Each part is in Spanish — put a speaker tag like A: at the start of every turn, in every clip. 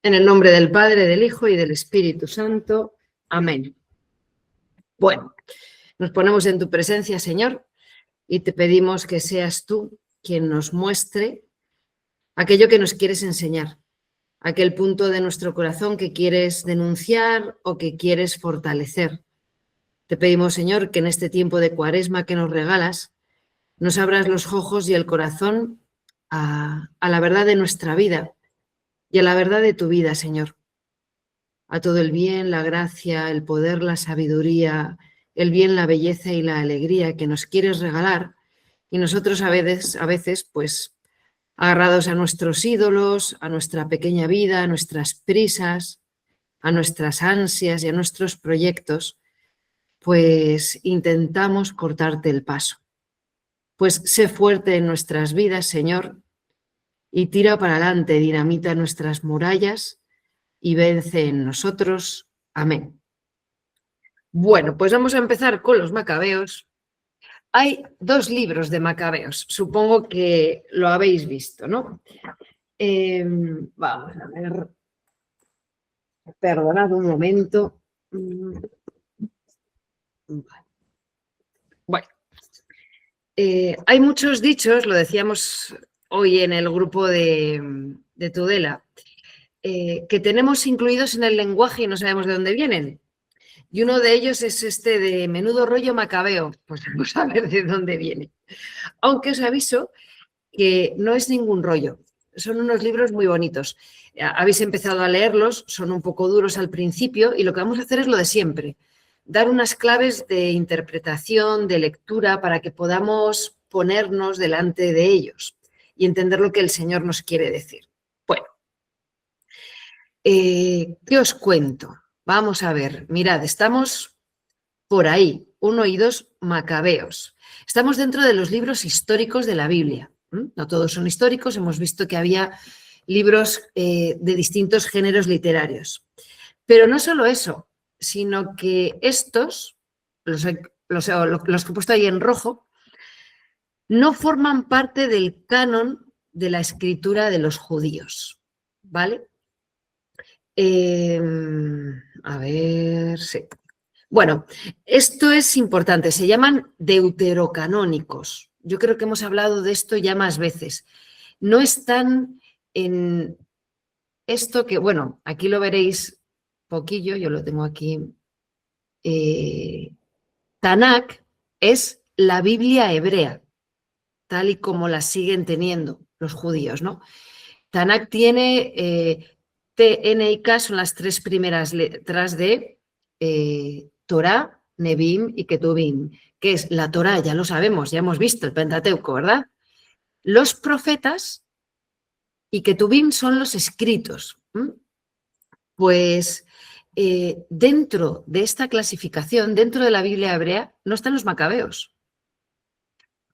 A: En el nombre del Padre, del Hijo y del Espíritu Santo. Amén. Bueno, nos ponemos en tu presencia, Señor, y te pedimos que seas tú quien nos muestre aquello que nos quieres enseñar, aquel punto de nuestro corazón que quieres denunciar o que quieres fortalecer. Te pedimos, Señor, que en este tiempo de Cuaresma que nos regalas, nos abras los ojos y el corazón a la verdad de nuestra vida y a la verdad de tu vida, Señor. A todo el bien, la gracia, el poder, la sabiduría, el bien, la belleza y la alegría que nos quieres regalar. Y nosotros a veces, pues, agarrados a nuestros ídolos, a nuestra pequeña vida, a nuestras prisas, a nuestras ansias y a nuestros proyectos, pues intentamos cortarte el paso. Pues sé fuerte en nuestras vidas, Señor, y tira para adelante, dinamita nuestras murallas y vence en nosotros. Amén. Bueno, pues vamos a empezar con los Macabeos. Hay 2 libros de Macabeos, supongo que lo habéis visto, ¿no? Vamos a ver, perdonad un momento. Bueno, hay muchos dichos, lo decíamos hoy en el grupo de Tudela, que tenemos incluidos en el lenguaje y no sabemos de dónde vienen. Y uno de ellos es este de menudo rollo macabeo. Pues vamos a ver de dónde viene. Aunque os aviso que no es ningún rollo. Son unos libros muy bonitos. Habéis empezado a leerlos, son un poco duros al principio y lo que vamos a hacer es lo de siempre. Dar unas claves de interpretación, de lectura, para que podamos ponernos delante de ellos y entender lo que el Señor nos quiere decir. Bueno, ¿qué os cuento? Vamos a ver, mirad, estamos por ahí, 1 y 2 Macabeos. Estamos dentro de los libros históricos de la Biblia. No todos son históricos, hemos visto que había libros de distintos géneros literarios. Pero no solo eso, sino que estos, los que he puesto ahí en rojo, no forman parte del canon de la escritura de los judíos, ¿vale? A ver, sí. Bueno, esto es importante, se llaman deuterocanónicos. Yo creo que hemos hablado de esto ya más veces. No están en esto que, bueno, aquí lo veréis poquillo, yo lo tengo aquí. Tanakh es la Biblia hebrea, tal y como la siguen teniendo los judíos, ¿no? Tanakh tiene T, N y K, son las 3 primeras letras de Torah, Nebim y Ketuvim, que es la Torah, ya lo sabemos, ya hemos visto el Pentateuco, ¿verdad? Los profetas y Ketuvim son los escritos. Pues dentro de esta clasificación, dentro de la Biblia hebrea, no están los Macabeos.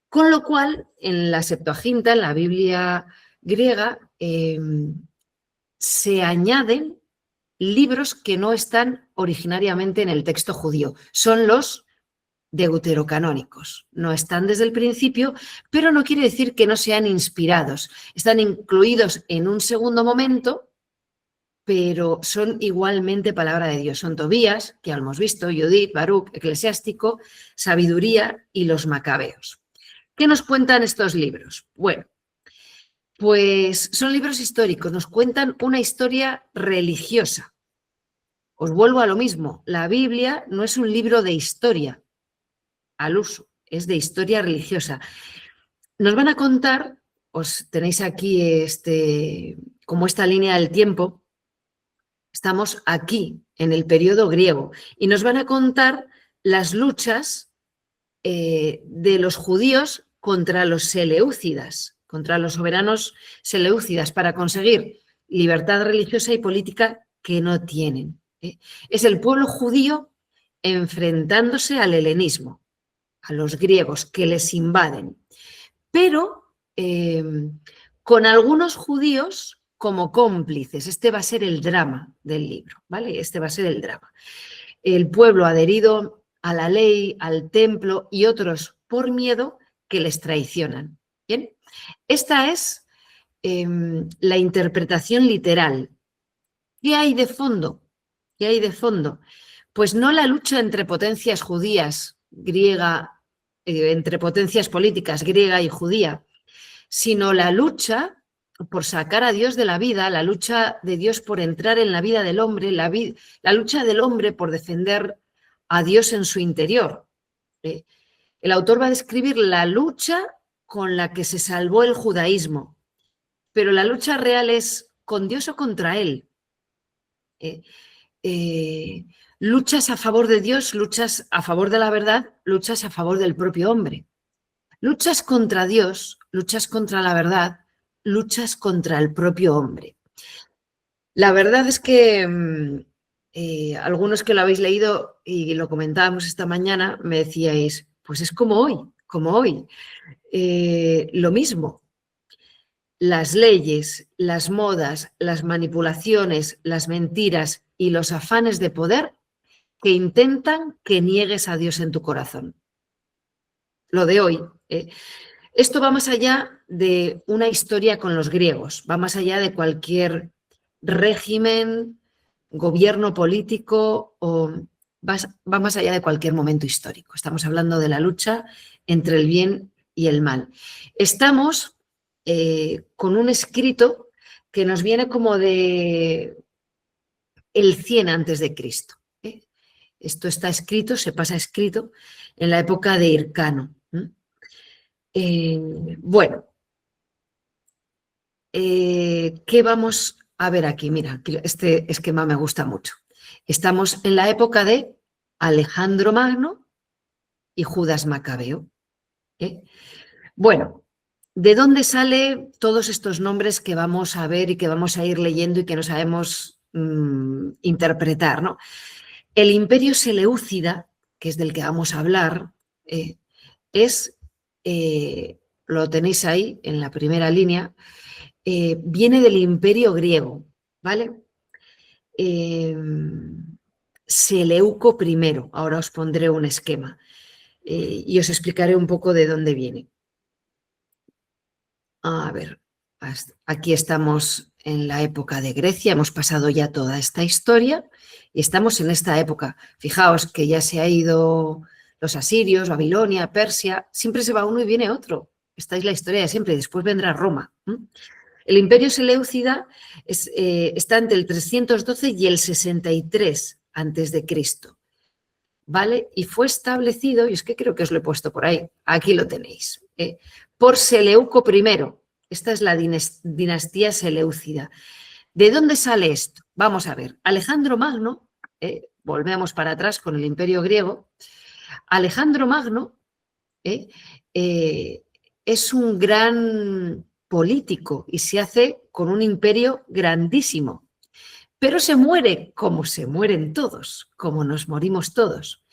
A: Con lo cual, en la Septuaginta, en la Biblia griega, se añaden libros que no están originariamente en el texto judío. Son los deuterocanónicos. No están desde el principio, pero no quiere decir que no sean inspirados. Están incluidos en un segundo momento, pero son igualmente palabra de Dios. Son Tobías, que ya lo hemos visto, Judith, Baruch, Eclesiástico, Sabiduría y los Macabeos. ¿Qué nos cuentan estos libros? Bueno, pues son libros históricos, nos cuentan una historia religiosa. Os vuelvo a lo mismo, la Biblia no es un libro de historia al uso, es de historia religiosa. Nos van a contar, os tenéis aquí como esta línea del tiempo, estamos aquí en el periodo griego y nos van a contar las luchas de los judíos contra los seleucidas, contra los soberanos seleucidas, para conseguir libertad religiosa y política que no tienen. Es el pueblo judío enfrentándose al helenismo, a los griegos que les invaden, pero con algunos judíos como cómplices. Este va a ser el drama del libro, ¿vale? Este va a ser el drama. El pueblo adherido a la ley, al templo y otros por miedo que les traicionan. ¿Bien? Esta es la interpretación literal ¿Qué hay de fondo? ¿Qué hay de fondo? Pues no la lucha entre potencias judías, griega, entre potencias políticas griega y judía, sino la lucha por sacar a Dios de la vida, la lucha de Dios por entrar en la vida del hombre, la lucha del hombre por defender a Dios en su interior. El autor va a describir la lucha con la que se salvó el judaísmo, pero la lucha real es con Dios o contra él. Luchas a favor de Dios, luchas a favor de la verdad, luchas a favor del propio hombre. Luchas contra Dios, luchas contra la verdad, luchas contra el propio hombre. La verdad es que algunos que lo habéis leído y lo comentábamos esta mañana, me decíais, pues es como hoy, como hoy. Lo mismo. Las leyes, las modas, las manipulaciones, las mentiras y los afanes de poder que intentan que niegues a Dios en tu corazón. Lo de hoy. Esto va más allá de una historia con los griegos, va más allá de cualquier régimen, gobierno político o va más allá de cualquier momento histórico. Estamos hablando de la lucha entre el bien y el mal. Estamos con un escrito que nos viene como de el 100 antes de Cristo. Esto está escrito, se pasa escrito en la época de Hircano. Bueno, ¿qué vamos a ver aquí? Mira, este esquema me gusta mucho. Estamos en la época de Alejandro Magno y Judas Macabeo. Bueno, ¿de dónde salen todos estos nombres que vamos a ver y que vamos a ir leyendo y que no sabemos interpretar, ¿no? El imperio seleucida, que es del que vamos a hablar, lo tenéis ahí en la primera línea, viene del imperio griego, ¿vale? Seleuco I, ahora os pondré un esquema y os explicaré un poco de dónde viene. A ver, aquí estamos en la época de Grecia, hemos pasado ya toda esta historia y estamos en esta época. Fijaos que ya se ha ido los asirios, Babilonia, Persia, siempre se va uno y viene otro. Esta es la historia de siempre y después vendrá Roma. El imperio seleucida está entre el 312 y el 63 antes de Cristo, ¿vale? Y fue establecido, y es que creo que os lo he puesto por ahí, aquí lo tenéis, por Seleuco I. Esta es la dinastía seleucida. ¿De dónde sale esto? Vamos a ver. Alejandro Magno, volvemos para atrás con el imperio griego, Alejandro Magno es un gran político y se hace con un imperio grandísimo, pero se muere como se mueren todos, como nos morimos todos.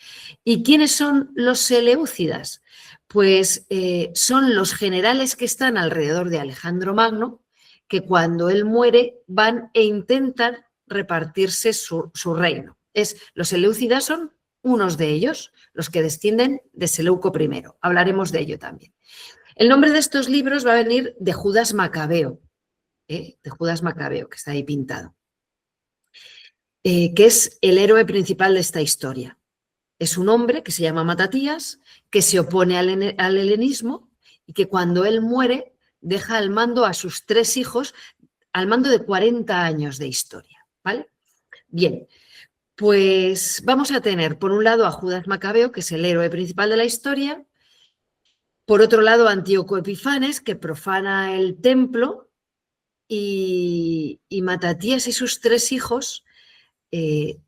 A: ¿Y quiénes son los seleucidas? Pues son los generales que están alrededor de Alejandro Magno, que cuando él muere van e intentan repartirse su reino. Los seleucidas son unos de ellos, los que descienden de Seleuco I. Hablaremos de ello también. El nombre de estos libros va a venir de Judas Macabeo, que está ahí pintado, que es el héroe principal de esta historia. Es un hombre que se llama Matatías, que se opone al helenismo y que cuando él muere deja al mando a sus 3 hijos, al mando de 40 años de historia, ¿vale? Bien, pues vamos a tener por un lado a Judas Macabeo, que es el héroe principal de la historia, por otro lado, Antíoco Epifanes, que profana el templo, y Matatías y sus 3 hijos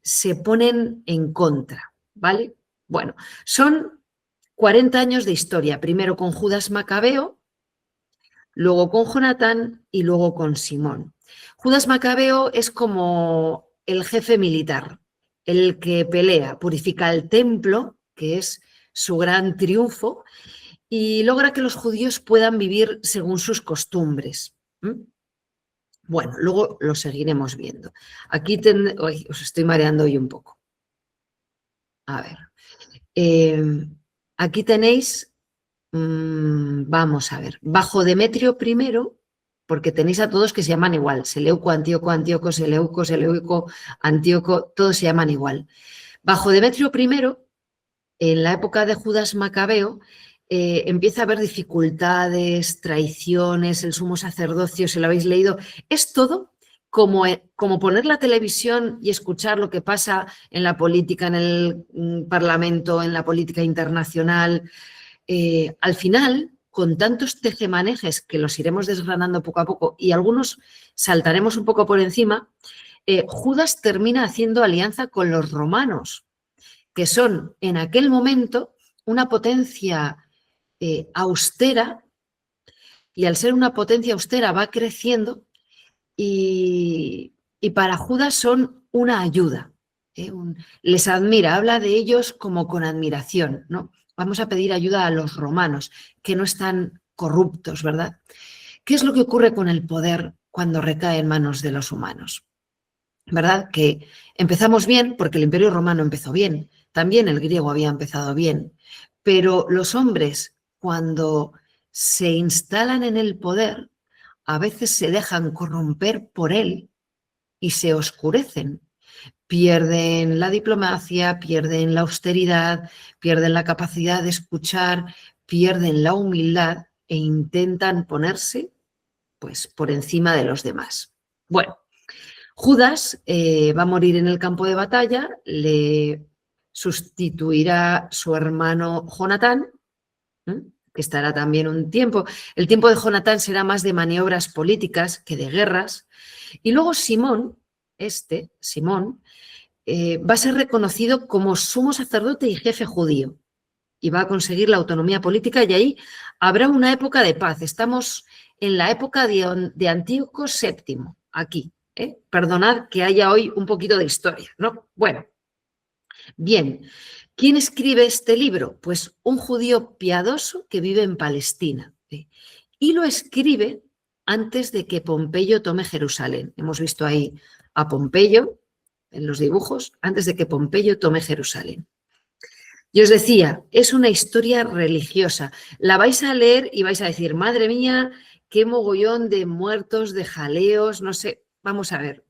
A: se ponen en contra, ¿vale? Bueno, son 40 años de historia, primero con Judas Macabeo, luego con Jonatán y luego con Simón. Judas Macabeo es como el jefe militar, el que pelea, purifica el templo, que es su gran triunfo, y logra que los judíos puedan vivir según sus costumbres. Bueno, luego lo seguiremos viendo. Aquí os estoy mareando hoy un poco. A ver, aquí tenéis, vamos a ver, bajo Demetrio I, porque tenéis a todos que se llaman igual. Seleuco, Antíoco, Antíoco, Seleuco, Seleuco, Antíoco, todos se llaman igual. Bajo Demetrio I, en la época de Judas Macabeo, empieza a haber dificultades, traiciones, el sumo sacerdocio, si lo habéis leído, es todo como poner la televisión y escuchar lo que pasa en la política, en el Parlamento, en la política internacional. Al final, con tantos tejemanejes que los iremos desgranando poco a poco y algunos saltaremos un poco por encima, Judas termina haciendo alianza con los romanos, que son en aquel momento una potencia austera, y al ser una potencia austera va creciendo y para Judas son una ayuda. Les admira, habla de ellos como con admiración, ¿no? Vamos a pedir ayuda a los romanos, que no están corruptos, ¿verdad? ¿Qué es lo que ocurre con el poder cuando recae en manos de los humanos? ¿Verdad? Que empezamos bien porque el Imperio Romano empezó bien, también el griego había empezado bien, pero los hombres cuando se instalan en el poder a veces se dejan corromper por él y se oscurecen. Pierden la diplomacia, pierden la austeridad, pierden la capacidad de escuchar, pierden la humildad e intentan ponerse pues, por encima de los demás. Bueno, Judas va a morir en el campo de batalla, le sustituirá su hermano Jonatán, que estará también un tiempo. El tiempo de Jonatán será más de maniobras políticas que de guerras. Y luego Simón, Simón, va a ser reconocido como sumo sacerdote y jefe judío y va a conseguir la autonomía política y ahí habrá una época de paz. Estamos en la época de Antíoco VII, aquí. Perdonad que haya hoy un poquito de historia, ¿no? Bueno, bien. ¿Quién escribe este libro? Pues un judío piadoso que vive en Palestina. Y lo escribe antes de que Pompeyo tome Jerusalén. Hemos visto ahí a Pompeyo en los dibujos, antes de que Pompeyo tome Jerusalén. Y os decía, es una historia religiosa. La vais a leer y vais a decir, madre mía, qué mogollón de muertos, de jaleos, no sé. Vamos a ver.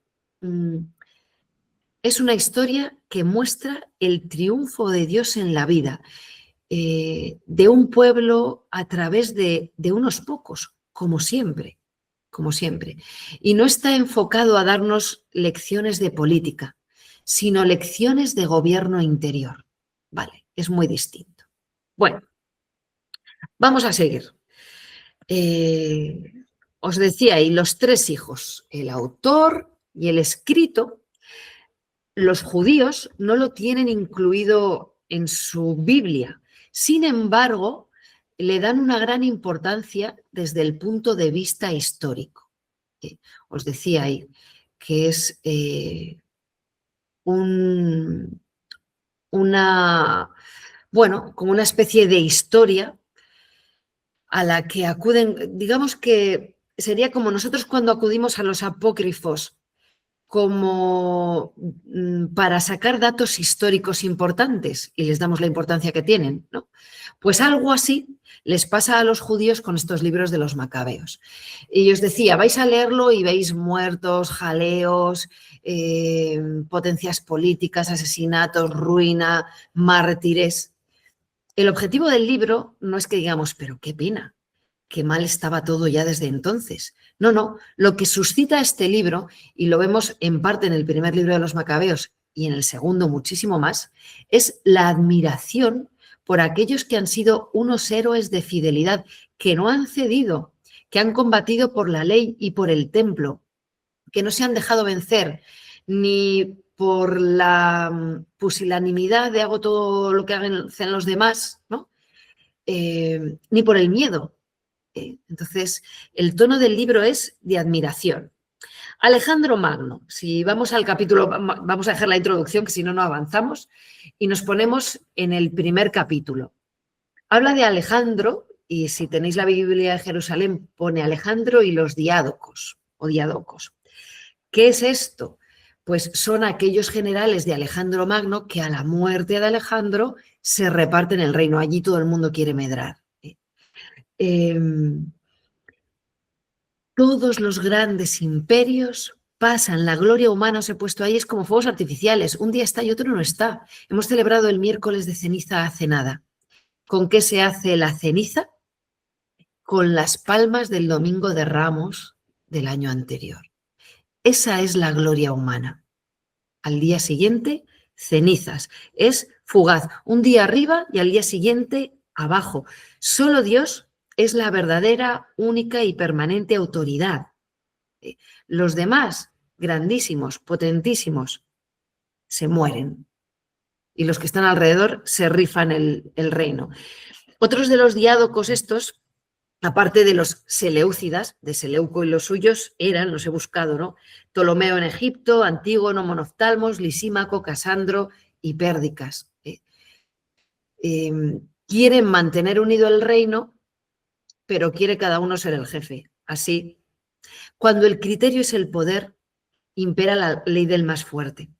A: Es una historia que muestra el triunfo de Dios en la vida, de un pueblo a través de unos pocos, como siempre, como siempre. Y no está enfocado a darnos lecciones de política, sino lecciones de gobierno interior. Vale, es muy distinto. Bueno, vamos a seguir. Os decía, y los tres hijos, el autor y el escrito, los judíos no lo tienen incluido en su Biblia. Sin embargo, le dan una gran importancia desde el punto de vista histórico. Os decía ahí que es como una especie de historia a la que acuden, digamos que sería como nosotros cuando acudimos a los apócrifos como para sacar datos históricos importantes y les damos la importancia que tienen, ¿no? Pues algo así les pasa a los judíos con estos libros de los macabeos. Y os decía, vais a leerlo y veis muertos, jaleos, potencias políticas, asesinatos, ruina, mártires. El objetivo del libro no es que digamos, pero qué pena, qué mal estaba todo ya desde entonces. No, no, lo que suscita este libro, y lo vemos en parte en el primer libro de los Macabeos y en el segundo muchísimo más, es la admiración por aquellos que han sido unos héroes de fidelidad, que no han cedido, que han combatido por la ley y por el templo, que no se han dejado vencer ni por la pusilanimidad de hago todo lo que hacen los demás, ¿no? Ni por el miedo. Entonces, el tono del libro es de admiración. Alejandro Magno, si vamos al capítulo, vamos a dejar la introducción, que si no, no avanzamos, y nos ponemos en el primer capítulo. Habla de Alejandro, y si tenéis la Biblia de Jerusalén, pone Alejandro y los diádocos o diadocos. ¿Qué es esto? Pues son aquellos generales de Alejandro Magno que a la muerte de Alejandro se reparten el reino. Allí todo el mundo quiere medrar. Todos los grandes imperios pasan, la gloria humana, os he puesto ahí, es como fuegos artificiales. Un día está y otro no está. Hemos celebrado el miércoles de ceniza hace nada. ¿Con qué se hace la ceniza? Con las palmas del domingo de Ramos del año anterior. Esa es la gloria humana. Al día siguiente, cenizas. Es fugaz. Un día arriba y al día siguiente abajo. Solo Dios es la verdadera, única y permanente autoridad. Los demás, grandísimos, potentísimos, se mueren. Y los que están alrededor se rifan el reino. Otros de los diádocos estos, aparte de los seleucidas, de Seleuco y los suyos, eran, los he buscado, ¿no? Ptolomeo en Egipto, Antígono, Monoftalmos, Lisímaco, Casandro y Pérdicas. Quieren mantener unido el reino, pero quiere cada uno ser el jefe. Así, cuando el criterio es el poder, impera la ley del más fuerte.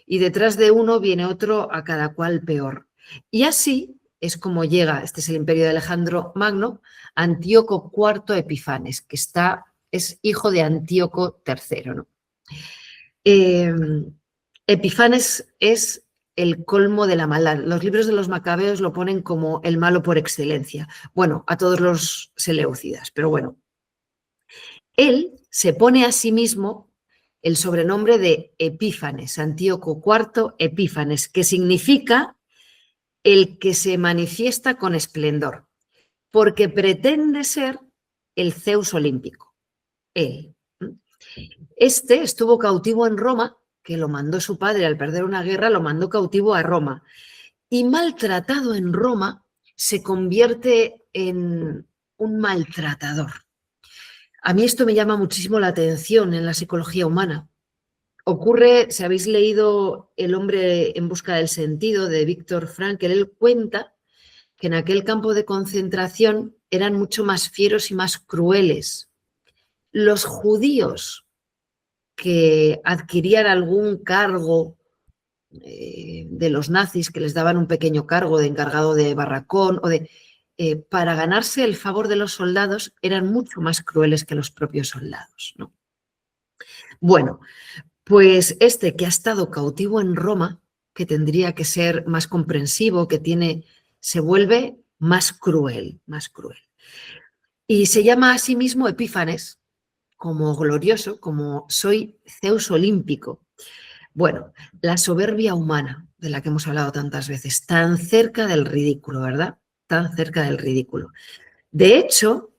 A: Y detrás de uno viene otro, a cada cual peor. Y así es como llega, este es el imperio de Alejandro Magno, Antíoco IV Epifanes, que es hijo de Antíoco III, ¿no? Epifanes es el colmo de la maldad. Los libros de los macabeos lo ponen como el malo por excelencia. Bueno, a todos los seleucidas, pero bueno. Él se pone a sí mismo el sobrenombre de Epífanes, Antíoco IV Epífanes, que significa el que se manifiesta con esplendor, porque pretende ser el Zeus olímpico. Él. Este estuvo cautivo en Roma, que lo mandó su padre al perder una guerra, lo mandó cautivo a Roma. Y maltratado en Roma, se convierte en un maltratador. A mí esto me llama muchísimo la atención en la psicología humana. Ocurre, si habéis leído El hombre en busca del sentido de Viktor Frankl, él cuenta que en aquel campo de concentración eran mucho más fieros y más crueles. Los judíos que adquirían algún cargo de los nazis, que les daban un pequeño cargo de encargado de barracón o para ganarse el favor de los soldados, eran mucho más crueles que los propios soldados, ¿no? Bueno, pues este que ha estado cautivo en Roma, que tendría que ser más comprensivo, se vuelve más cruel, más cruel. Y se llama a sí mismo Epífanes, como glorioso, como soy Zeus olímpico. Bueno, la soberbia humana, de la que hemos hablado tantas veces, tan cerca del ridículo, ¿verdad? Tan cerca del ridículo. De hecho,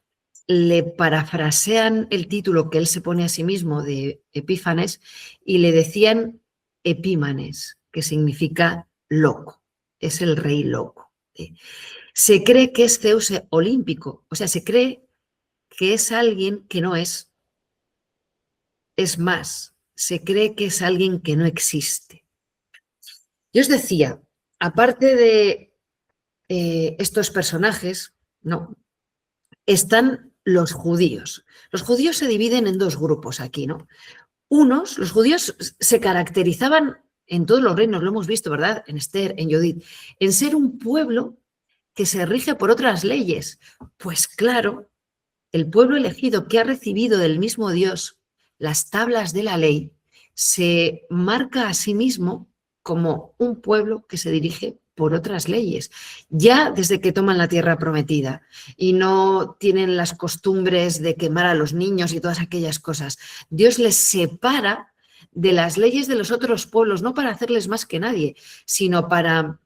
A: le parafrasean el título que él se pone a sí mismo de Epífanes y le decían Epímanes, que significa loco, es el rey loco. Se cree que es Zeus olímpico, o sea, se cree que es alguien que no es. Es más, se cree que es alguien que no existe. Yo os decía, aparte de estos personajes, no, están los judíos. Los judíos se dividen en dos grupos aquí, ¿no? Los judíos se caracterizaban en todos los reinos, lo hemos visto, ¿verdad? En Esther, en Judith, en ser un pueblo que se rige por otras leyes. Pues claro, el pueblo elegido que ha recibido del mismo Dios las tablas de la ley se marca a sí mismo como un pueblo que se dirige por otras leyes, ya desde que toman la tierra prometida y no tienen las costumbres de quemar a los niños y todas aquellas cosas. Dios les separa de las leyes de los otros pueblos, no para hacerles más que nadie, sino para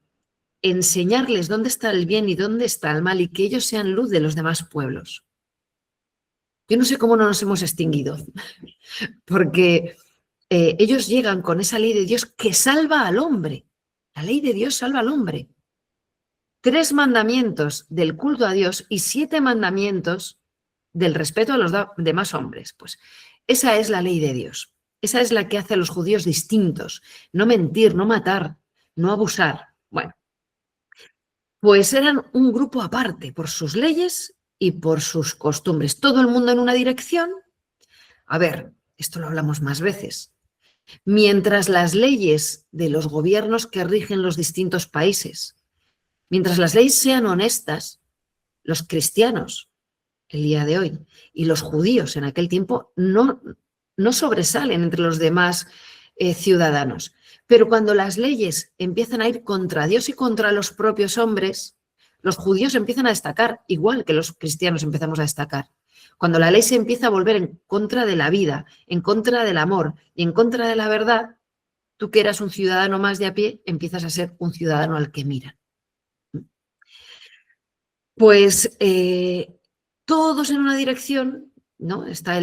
A: enseñarles dónde está el bien y dónde está el mal y que ellos sean luz de los demás pueblos. Yo no sé cómo no nos hemos extinguido, porque ellos llegan con esa ley de Dios que salva al hombre. La ley de Dios salva al hombre. 3 mandamientos del culto a Dios y 7 mandamientos del respeto a los demás hombres. Pues esa es la ley de Dios. Esa es la que hace a los judíos distintos. No mentir, no matar, no abusar. Bueno, pues eran un grupo aparte por sus leyes y por sus costumbres. Todo el mundo en una dirección. A ver, esto lo hablamos más veces. Mientras las leyes de los gobiernos que rigen los distintos países, mientras las leyes sean honestas, los cristianos el día de hoy. Y los judíos en aquel tiempo no sobresalen entre los demás ciudadanos. Pero cuando las leyes empiezan a ir contra Dios y contra los propios hombres, los judíos empiezan a destacar, igual que los cristianos empezamos a destacar. Cuando la ley se empieza a volver en contra de la vida, en contra del amor y en contra de la verdad, tú que eras un ciudadano más de a pie, empiezas a ser un ciudadano al que miran. Pues todos en una dirección, ¿no? Está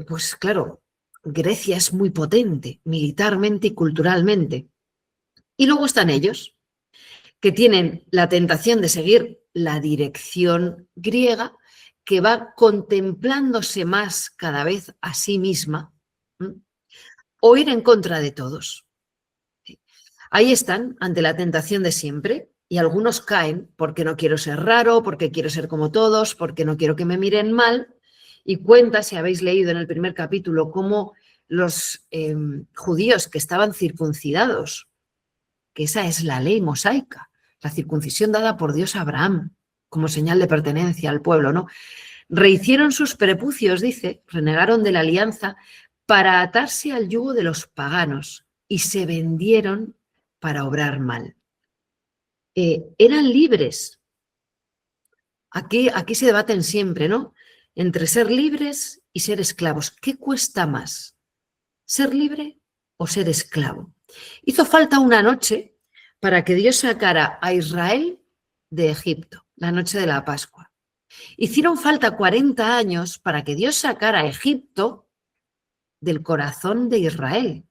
A: pues claro, Grecia es muy potente militarmente y culturalmente. Y luego están ellos, que tienen la tentación de seguir la dirección griega, que va contemplándose más cada vez a sí misma, o ir en contra de todos. Ahí están, ante la tentación de siempre, y algunos caen porque no quiero ser raro, porque quiero ser como todos, porque no quiero que me miren mal. Y cuenta, si habéis leído en el primer capítulo, cómo los judíos que estaban circuncidados, que esa es la ley mosaica, la circuncisión dada por Dios a Abraham como señal de pertenencia al pueblo, ¿no? Rehicieron sus prepucios, dice, renegaron de la alianza para atarse al yugo de los paganos y se vendieron para obrar mal. Eran libres. Aquí se debaten siempre, ¿no? Entre ser libres y ser esclavos. ¿Qué cuesta más? ¿Ser libre o ser esclavo? Hizo falta una noche para que Dios sacara a Israel de Egipto, la noche de la Pascua. Hicieron falta 40 años para que Dios sacara a Egipto del corazón de Israel.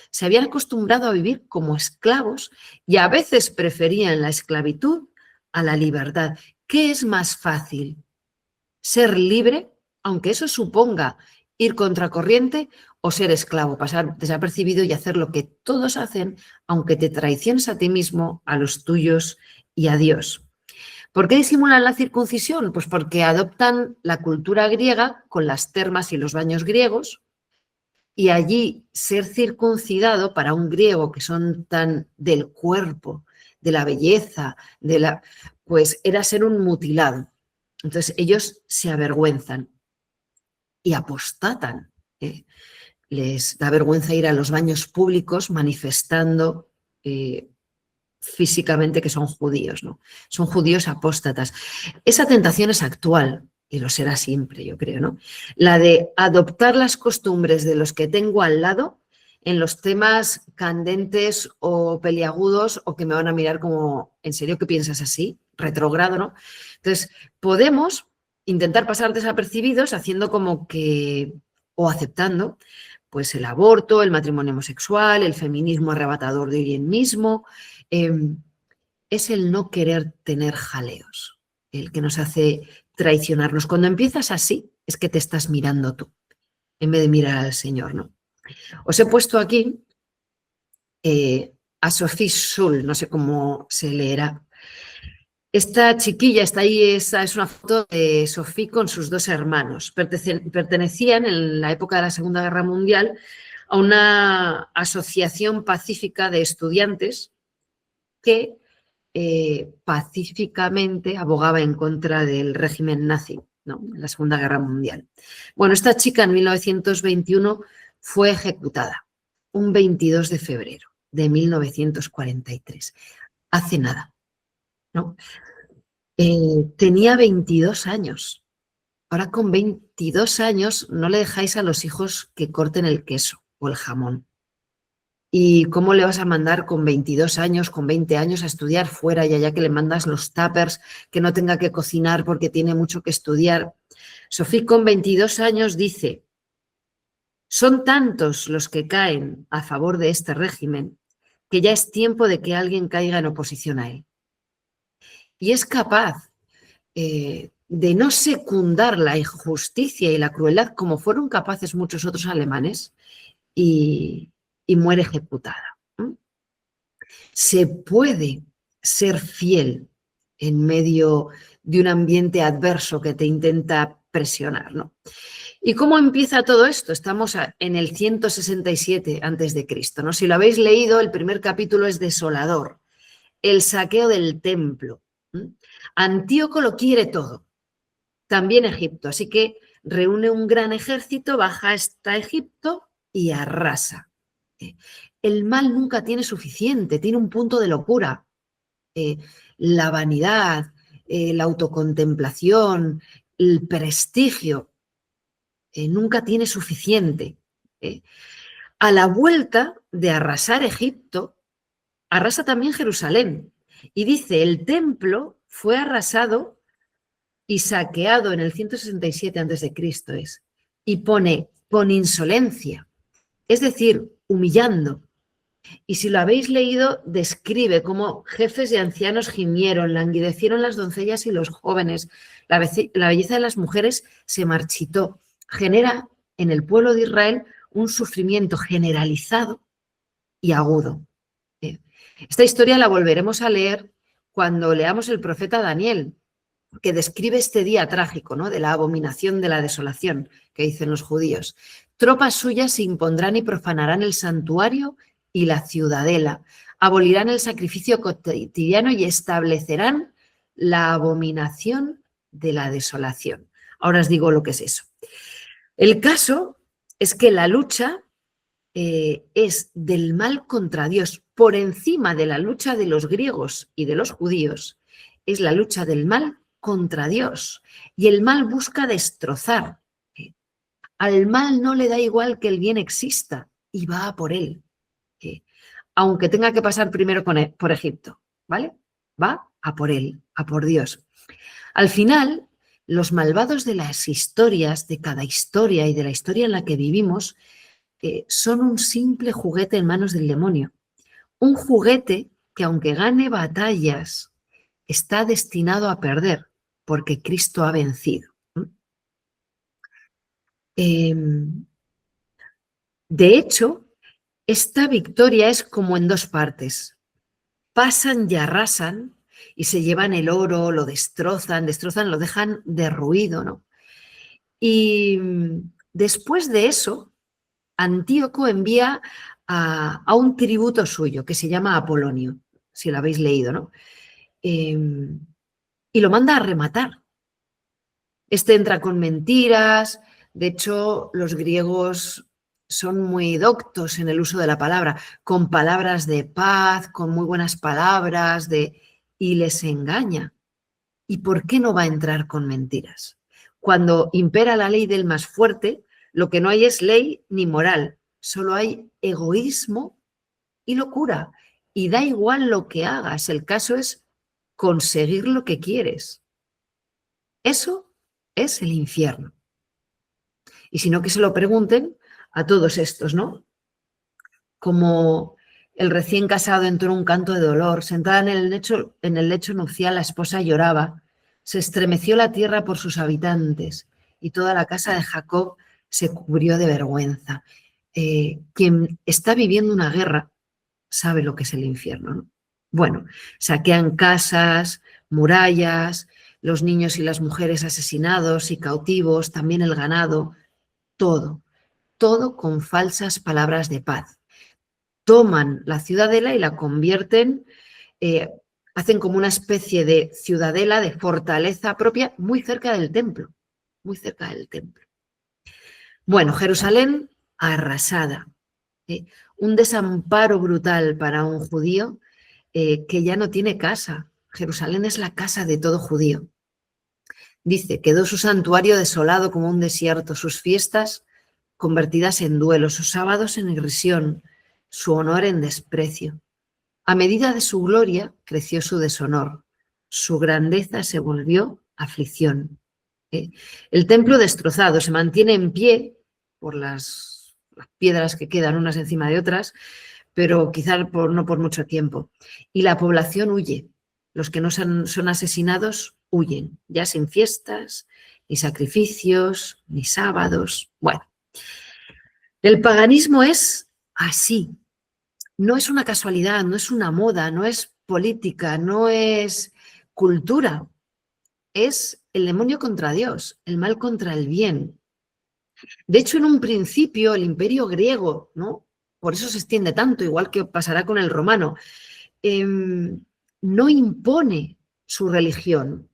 A: Se habían acostumbrado a vivir como esclavos y a veces preferían la esclavitud a la libertad. ¿Qué es más fácil? ¿Ser libre, aunque eso suponga ir contracorriente, o ser esclavo, pasar desapercibido y hacer lo que todos hacen, aunque te traiciones a ti mismo, a los tuyos y a Dios? ¿Por qué disimulan la circuncisión? Pues porque adoptan la cultura griega con las termas y los baños griegos, y allí ser circuncidado para un griego que son tan del cuerpo, de la belleza, pues era ser un mutilado. Entonces ellos se avergüenzan y apostatan. Les da vergüenza ir a los baños públicos manifestando físicamente que son judíos, ¿no? Son judíos apóstatas. Esa tentación es actual y lo será siempre, yo creo, ¿no? La de adoptar las costumbres de los que tengo al lado en los temas candentes o peliagudos o que me van a mirar como, ¿en serio que piensas así? Retrógrado, ¿no? Entonces, podemos intentar pasar desapercibidos haciendo como que, o aceptando, pues el aborto, el matrimonio homosexual, el feminismo arrebatador de hoy en mismo. Es el no querer tener jaleos, el que nos hace traicionarnos. Cuando empiezas así, es que te estás mirando tú, en vez de mirar al Señor, ¿no? Os he puesto aquí a Sophie Scholl, no sé cómo se leerá. Esta chiquilla está ahí, esa es una foto de Sophie con sus dos hermanos. Pertenecían en la época de la Segunda Guerra Mundial a una asociación pacífica de estudiantes que pacíficamente abogaba en contra del régimen nazi, ¿no? En la Segunda Guerra Mundial. Bueno, esta chica en 1921 fue ejecutada, un 22 de febrero de 1943, hace nada, ¿no? Tenía 22 años. Ahora con 22 años no le dejáis a los hijos que corten el queso o el jamón. ¿Y cómo le vas a mandar con 22 años, con 20 años a estudiar fuera y allá que le mandas los tuppers, que no tenga que cocinar porque tiene mucho que estudiar? Sophie con 22 años dice, son tantos los que caen a favor de este régimen que ya es tiempo de que alguien caiga en oposición a él. Y es capaz de no secundar la injusticia y la crueldad como fueron capaces muchos otros alemanes y muere ejecutada. Se puede ser fiel en medio de un ambiente adverso que te intenta presionar, ¿no? ¿Y cómo empieza todo esto? Estamos en el 167 a.C., ¿no? Si lo habéis leído, el primer capítulo es desolador. El saqueo del templo. Antíoco lo quiere todo. también Egipto. Así que reúne un gran ejército, baja hasta Egipto y arrasa. El mal nunca tiene suficiente, tiene un punto de locura. La vanidad, la autocontemplación, el prestigio, nunca tiene suficiente. A la vuelta de arrasar Egipto, arrasa también Jerusalén. Y dice, el templo fue arrasado y saqueado en el 167 a.C. es. Y pone con insolencia, es decir, humillando. Y si lo habéis leído, describe cómo jefes y ancianos gimieron, languidecieron las doncellas y los jóvenes, la belleza de las mujeres se marchitó. Genera en el pueblo de Israel un sufrimiento generalizado y agudo. Esta historia la volveremos a leer cuando leamos el profeta Daniel, que describe este día trágico, ¿no?, de la abominación de la desolación que dicen los judíos. Tropas suyas se impondrán y profanarán el santuario y la ciudadela, abolirán el sacrificio cotidiano y establecerán la abominación de la desolación. Ahora os digo lo que es eso. El caso es que la lucha es del mal contra Dios, por encima de la lucha de los griegos y de los judíos, es la lucha del mal contra Dios. Y el mal busca destrozar. Al mal no le da igual que el bien exista y va a por él, aunque tenga que pasar primero por Egipto, ¿vale? Va a por él, a por Dios. Al final, los malvados de las historias, de cada historia y de la historia en la que vivimos, son un simple juguete en manos del demonio. Un juguete que, aunque gane batallas, está destinado a perder, porque Cristo ha vencido. De hecho, esta victoria es como en dos partes. Pasan y arrasan y se llevan el oro, lo destrozan, lo dejan derruido, ¿no? Y después de eso, Antíoco envía a un tributo suyo que se llama Apolonio, si lo habéis leído, ¿no? Y lo manda a rematar. Este entra con mentiras. De hecho, los griegos son muy doctos en el uso de la palabra, con palabras de paz, con muy buenas palabras, y les engaña. ¿Y por qué no va a entrar con mentiras? Cuando impera la ley del más fuerte, lo que no hay es ley ni moral, solo hay egoísmo y locura. Y da igual lo que hagas, el caso es conseguir lo que quieres. Eso es el infierno. Y si no, que se lo pregunten a todos estos, ¿no? Como el recién casado entró en un canto de dolor, sentada en el lecho nupcial, la esposa lloraba, se estremeció la tierra por sus habitantes y toda la casa de Jacob se cubrió de vergüenza. Quien está viviendo una guerra sabe lo que es el infierno, ¿no? Bueno, saquean casas, murallas, los niños y las mujeres asesinados y cautivos, también el ganado, todo con falsas palabras de paz. Toman la ciudadela y la convierten, hacen como una especie de ciudadela, de fortaleza propia, muy cerca del templo, muy cerca del templo. Bueno, Jerusalén arrasada, un desamparo brutal para un judío que ya no tiene casa. Jerusalén es la casa de todo judío. Dice, quedó su santuario desolado como un desierto, sus fiestas convertidas en duelo, sus sábados en irrisión, su honor en desprecio. A medida de su gloria creció su deshonor, su grandeza se volvió aflicción. El templo destrozado se mantiene en pie por las piedras que quedan unas encima de otras, pero quizás no por mucho tiempo. Y la población huye. Los que no son asesinados huyen, ya sin fiestas, ni sacrificios, ni sábados. Bueno, el paganismo es así. No es una casualidad, no es una moda, no es política, no es cultura. Es el demonio contra Dios, el mal contra el bien. De hecho, en un principio, el imperio griego, ¿no? Por eso se extiende tanto, igual que pasará con el romano, no impone su religión,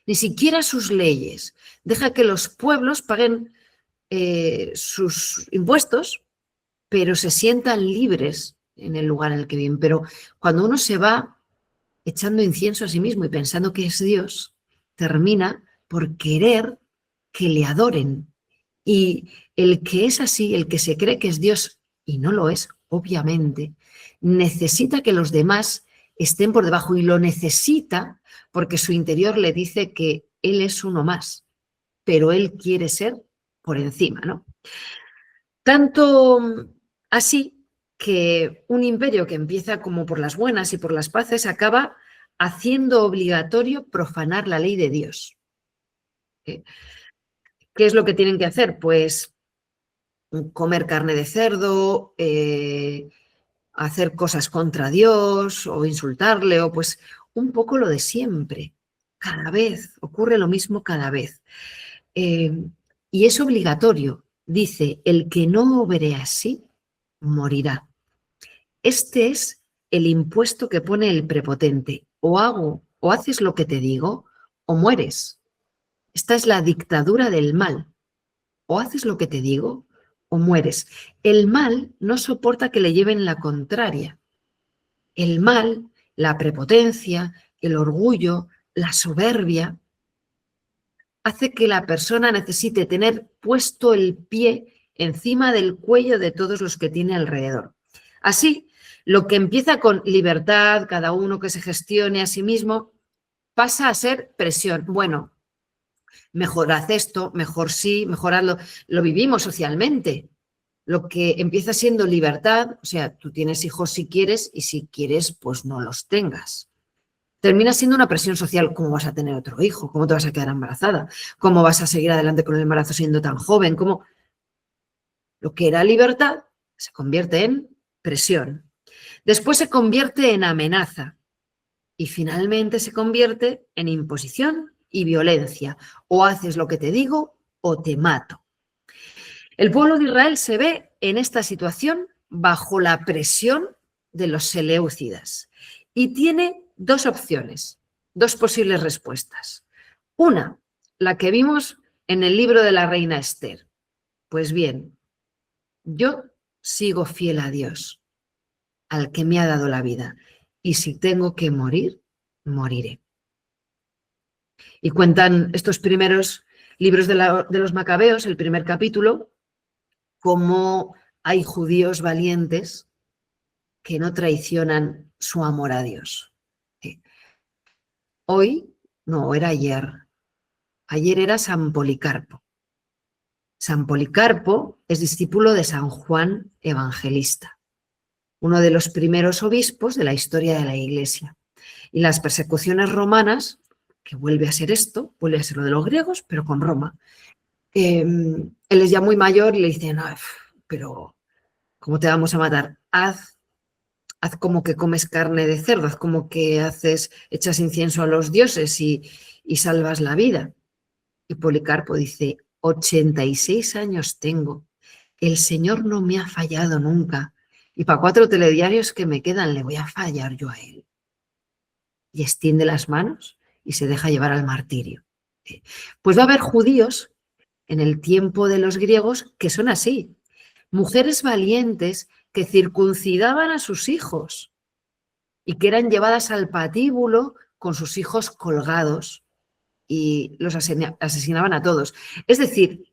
A: ni siquiera sus leyes. Deja que los pueblos paguen sus impuestos, pero se sientan libres en el lugar en el que viven. Pero cuando uno se va echando incienso a sí mismo y pensando que es Dios, termina por querer que le adoren. Y el que es así, el que se cree que es Dios y no lo es, obviamente, necesita que los demás estén por debajo, y lo necesita porque su interior le dice que él es uno más, pero él quiere ser por encima, ¿no? Tanto así que un imperio que empieza como por las buenas y por las paces acaba haciendo obligatorio profanar la ley de Dios. ¿Qué es lo que tienen que hacer? Pues comer carne de cerdo, hacer cosas contra Dios o insultarle, o pues un poco lo de siempre. Cada vez ocurre lo mismo cada vez. Y es obligatorio. Dice, el que no obre así, morirá. Este es el impuesto que pone el prepotente. O haces lo que te digo, o mueres. Esta es la dictadura del mal. O haces lo que te digo, o mueres. El mal no soporta que le lleven la contraria. El mal, la prepotencia, el orgullo, la soberbia, hace que la persona necesite tener puesto el pie encima del cuello de todos los que tiene alrededor. Así, lo que empieza con libertad, cada uno que se gestione a sí mismo, pasa a ser presión. Bueno, mejor haz esto, mejor sí, mejor hazlo. Lo vivimos socialmente. Lo que empieza siendo libertad, o sea, tú tienes hijos si quieres, y si quieres, pues no los tengas. Termina siendo una presión social. ¿Cómo vas a tener otro hijo? ¿Cómo te vas a quedar embarazada? ¿Cómo vas a seguir adelante con el embarazo siendo tan joven? ¿Cómo? Lo que era libertad se convierte en presión. Después se convierte en amenaza y finalmente se convierte en imposición y violencia. O haces lo que te digo o te mato. El pueblo de Israel se ve en esta situación bajo la presión de los seleucidas y tiene dos opciones, dos posibles respuestas. Una, la que vimos en el libro de la reina Esther. Pues bien, yo sigo fiel a Dios, al que me ha dado la vida, y si tengo que morir, moriré. Y cuentan estos primeros libros de los Macabeos, el primer capítulo, cómo hay judíos valientes que no traicionan su amor a Dios. Hoy, no, era ayer. Ayer era San Policarpo. San Policarpo es discípulo de San Juan Evangelista, uno de los primeros obispos de la historia de la Iglesia. Y las persecuciones romanas, que vuelve a ser esto, vuelve a ser lo de los griegos, pero con Roma. Él es ya muy mayor y le dicen, pero ¿cómo te vamos a matar? Haz como que comes carne de cerdo, haz como que echas incienso a los dioses y salvas la vida. Y Policarpo dice, 86 años tengo, el Señor no me ha fallado nunca, y para 4 telediarios que me quedan le voy a fallar yo a él. Y extiende las manos y se deja llevar al martirio. Pues va a haber judíos en el tiempo de los griegos que son así, mujeres valientes que circuncidaban a sus hijos y que eran llevadas al patíbulo con sus hijos colgados y los asesinaban a todos. Es decir,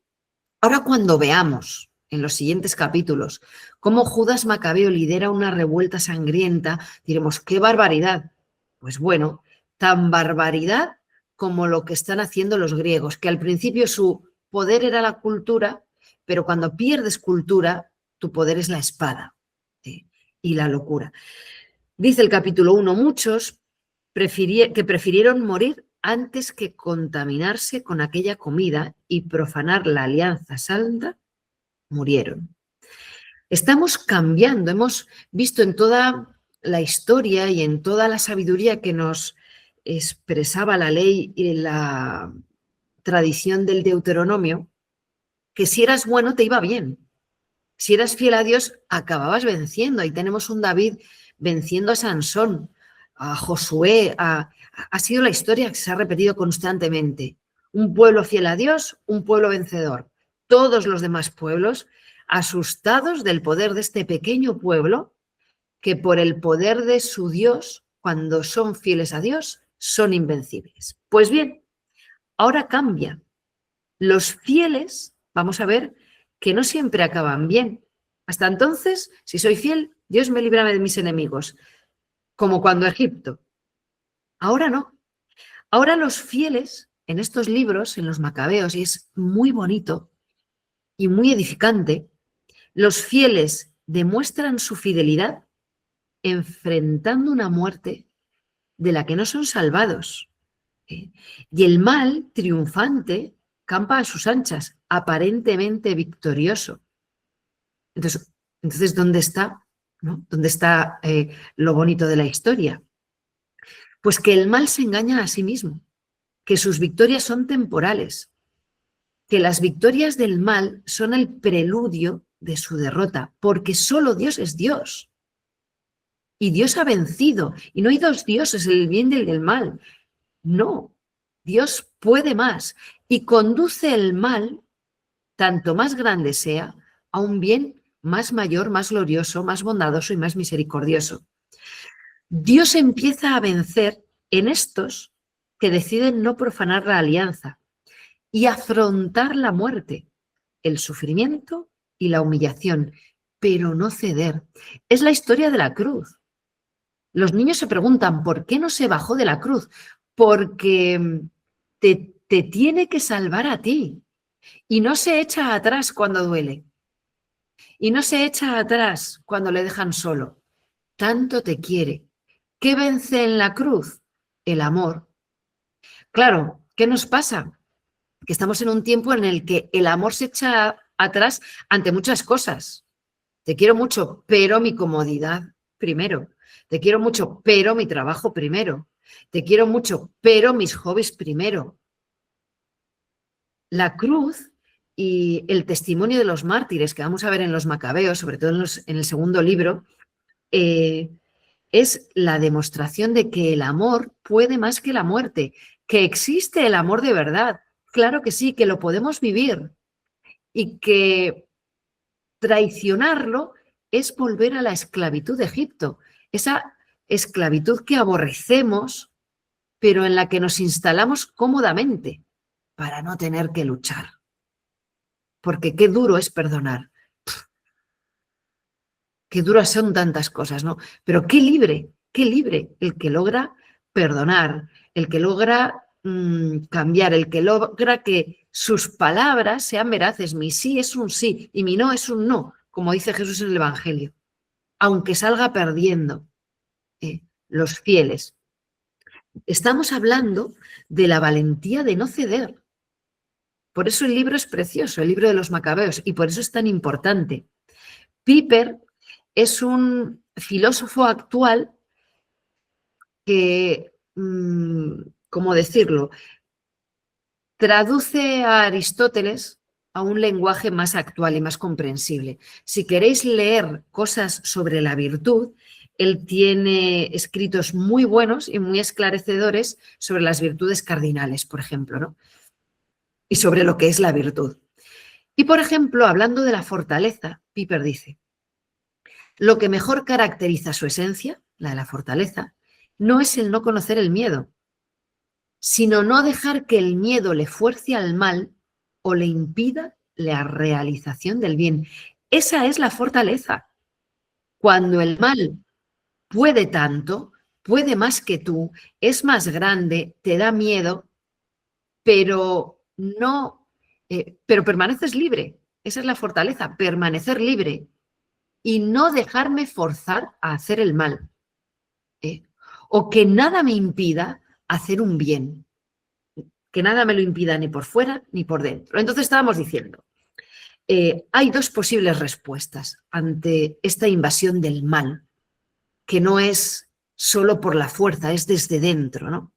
A: ahora cuando veamos en los siguientes capítulos cómo Judas Macabeo lidera una revuelta sangrienta, diremos, ¡qué barbaridad! Pues bueno, tan barbaridad como lo que están haciendo los griegos, que al principio su poder era la cultura, pero cuando pierdes cultura, tu poder es la espada, ¿sí? Y la locura. Dice el capítulo 1, muchos que prefirieron morir antes que contaminarse con aquella comida y profanar la alianza santa, murieron. Estamos cambiando, hemos visto en toda la historia y en toda la sabiduría que nos expresaba la ley y la tradición del Deuteronomio, que si eras bueno te iba bien. Si eras fiel a Dios, acababas venciendo. Ahí tenemos un David venciendo a Sansón. a Josué, ha sido la historia que se ha repetido constantemente. Un pueblo fiel a Dios, un pueblo vencedor. Todos los demás pueblos asustados del poder de este pequeño pueblo que por el poder de su Dios, cuando son fieles a Dios, son invencibles. Pues bien, ahora cambia. Los fieles, vamos a ver, que no siempre acaban bien. Hasta entonces, si soy fiel, Dios me libra de mis enemigos, como cuando Egipto. Ahora no. Ahora los fieles en estos libros, en los Macabeos, y es muy bonito y muy edificante, los fieles demuestran su fidelidad enfrentando una muerte de la que no son salvados. Y el mal triunfante campa a sus anchas, aparentemente victorioso. Entonces ¿dónde está? ¿No? ¿Dónde está lo bonito de la historia? Pues que el mal se engaña a sí mismo, que sus victorias son temporales, que las victorias del mal son el preludio de su derrota, porque solo Dios es Dios. Y Dios ha vencido. Y no hay dos dioses, el bien y el del mal. No, Dios puede más y conduce el mal, tanto más grande sea, a un bien más mayor, más glorioso, más bondadoso y más misericordioso. Dios empieza a vencer en estos que deciden no profanar la alianza y afrontar la muerte, el sufrimiento y la humillación, pero no ceder. Es la historia de la cruz. Los niños se preguntan, ¿por qué no se bajó de la cruz? Porque te tiene que salvar a ti y no se echa atrás cuando duele y no se echa atrás cuando le dejan solo. Tanto te quiere. ¿Qué vence en la cruz? El amor. Claro, ¿qué nos pasa? Que estamos en un tiempo en el que el amor se echa atrás ante muchas cosas. Te quiero mucho, pero mi comodidad primero. Te quiero mucho, pero mi trabajo primero. Te quiero mucho, pero mis hobbies primero. La cruz y el testimonio de los mártires que vamos a ver en los Macabeos, sobre todo en el segundo libro, es la demostración de que el amor puede más que la muerte, que existe el amor de verdad. Claro que sí, que lo podemos vivir y que traicionarlo es volver a la esclavitud de Egipto, esa esclavitud que aborrecemos, pero en la que nos instalamos cómodamente para no tener que luchar. Porque qué duro es perdonar. Qué duras son tantas cosas, ¿no? Pero qué libre el que logra perdonar, el que logra cambiar, el que logra que sus palabras sean veraces. Mi sí es un sí y mi no es un no, como dice Jesús en el Evangelio. Aunque salga perdiendo los fieles. Estamos hablando de la valentía de no ceder. Por eso el libro es precioso, el libro de los Macabeos, y por eso es tan importante. Piper es un filósofo actual que, ¿cómo decirlo?, traduce a Aristóteles a un lenguaje más actual y más comprensible. Si queréis leer cosas sobre la virtud, él tiene escritos muy buenos y muy esclarecedores sobre las virtudes cardinales, por ejemplo, ¿no? Y sobre lo que es la virtud. Y, por ejemplo, hablando de la fortaleza, Piper dice, lo que mejor caracteriza su esencia, la de la fortaleza, no es el no conocer el miedo, sino no dejar que el miedo le fuerce al mal o le impida la realización del bien. Esa es la fortaleza. Cuando el mal puede tanto, puede más que tú, es más grande, te da miedo, pero no, pero permaneces libre. Esa es la fortaleza, permanecer libre y no dejarme forzar a hacer el mal. O que nada me impida hacer un bien. Que nada me lo impida ni por fuera ni por dentro. Entonces estábamos diciendo, hay dos posibles respuestas ante esta invasión del mal, que no es solo por la fuerza, es desde dentro, ¿no?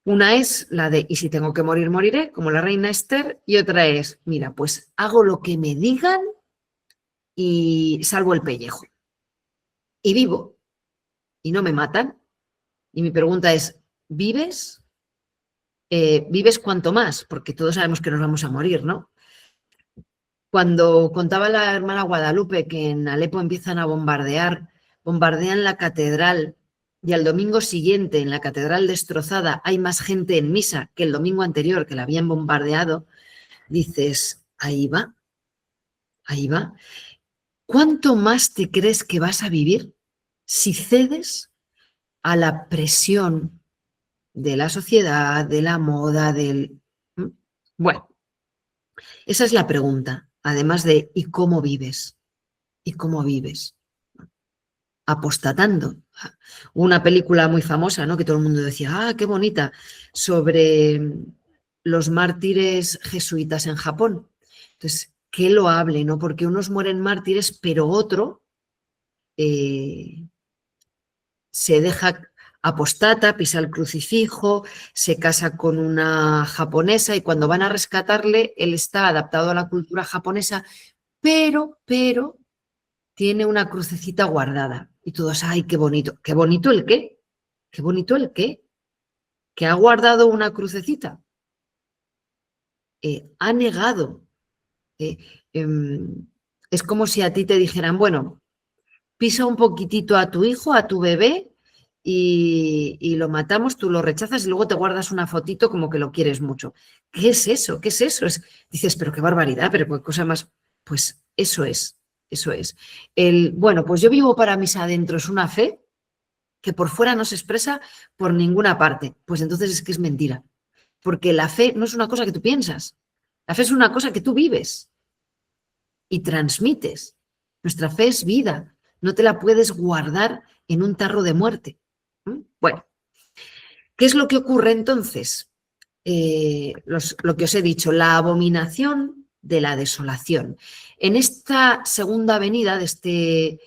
A: Una es la de, y si tengo que morir, moriré, como la reina Esther, y otra es, mira, pues hago lo que me digan y salvo el pellejo. Y vivo, y no me matan, Y mi pregunta es, ¿vives? ¿Vives cuanto más? Porque todos sabemos que nos vamos a morir, ¿no? Cuando contaba la hermana Guadalupe que en Alepo empiezan a bombardear, bombardean la catedral y al domingo siguiente en la catedral destrozada hay más gente en misa que el domingo anterior que la habían bombardeado, dices, ahí va, ahí va. ¿Cuánto más te crees que vas a vivir si cedes a la presión de la sociedad, de la moda, del... Bueno, esa es la pregunta, además de ¿y cómo vives? ¿Y cómo vives? Apostatando. Una película muy famosa, ¿no? Que todo el mundo decía, qué bonita, sobre los mártires jesuitas en Japón. Entonces, qué loable, ¿no? Porque unos mueren mártires, pero otro se deja apostata, pisa el crucifijo, se casa con una japonesa y cuando van a rescatarle, él está adaptado a la cultura japonesa, pero tiene una crucecita guardada. Y todos, ¡ay, qué bonito! ¿Qué bonito el qué? ¿Qué bonito el qué? Que ha guardado una crucecita. Ha negado. Es como si a ti te dijeran, bueno, pisa un poquitito a tu hijo, a tu bebé, y lo matamos, tú lo rechazas y luego te guardas una fotito como que lo quieres mucho. ¿Qué es eso? ¿Qué es eso? Dices, pero qué barbaridad, pero qué cosa más. Pues eso es, eso es. Bueno, pues yo vivo para mis adentros una fe que por fuera no se expresa por ninguna parte. Pues entonces es que es mentira. Porque la fe no es una cosa que tú piensas. La fe es una cosa que tú vives y transmites. Nuestra fe es vida. No te la puedes guardar en un tarro de muerte. Bueno, ¿qué es lo que ocurre entonces? Lo que os he dicho, la abominación de la desolación. En esta segunda venida de este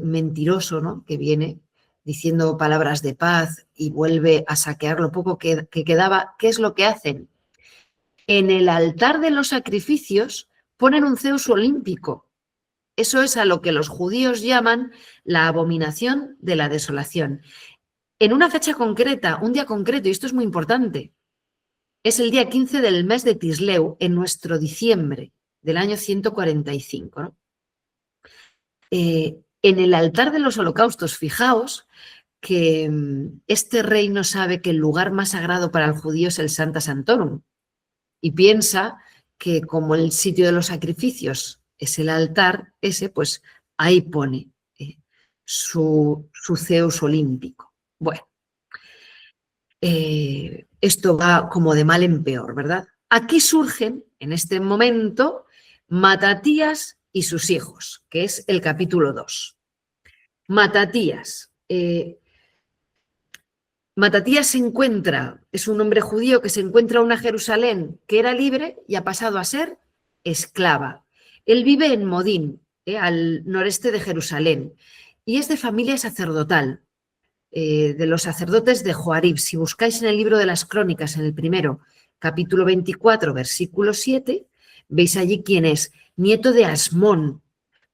A: mentiroso, ¿no?, que viene diciendo palabras de paz y vuelve a saquear lo poco que quedaba, ¿qué es lo que hacen? En el altar de los sacrificios ponen un Zeus olímpico. Eso es a lo que los judíos llaman la abominación de la desolación. En una fecha concreta, un día concreto, y esto es muy importante, es el día 15 del mes de Tisleu, en nuestro diciembre del año 145. ¿No? En el altar de los holocaustos, fijaos que este rey no sabe que el lugar más sagrado para el judío es el Sancta Sanctorum y piensa que como el sitio de los sacrificios es el altar ese, pues ahí pone su Zeus olímpico. Bueno, esto va como de mal en peor, ¿verdad? Aquí surgen, en este momento, Matatías y sus hijos, que es el capítulo 2. Matatías. Matatías se encuentra, es un hombre judío que se encuentra una Jerusalén que era libre y ha pasado a ser esclava. Él vive en Modín, al noreste de Jerusalén, y es de familia sacerdotal, de los sacerdotes de Joarib. Si buscáis en el libro de las Crónicas, en el primero, capítulo 24, versículo 7, veis allí quién es, nieto de Asmón.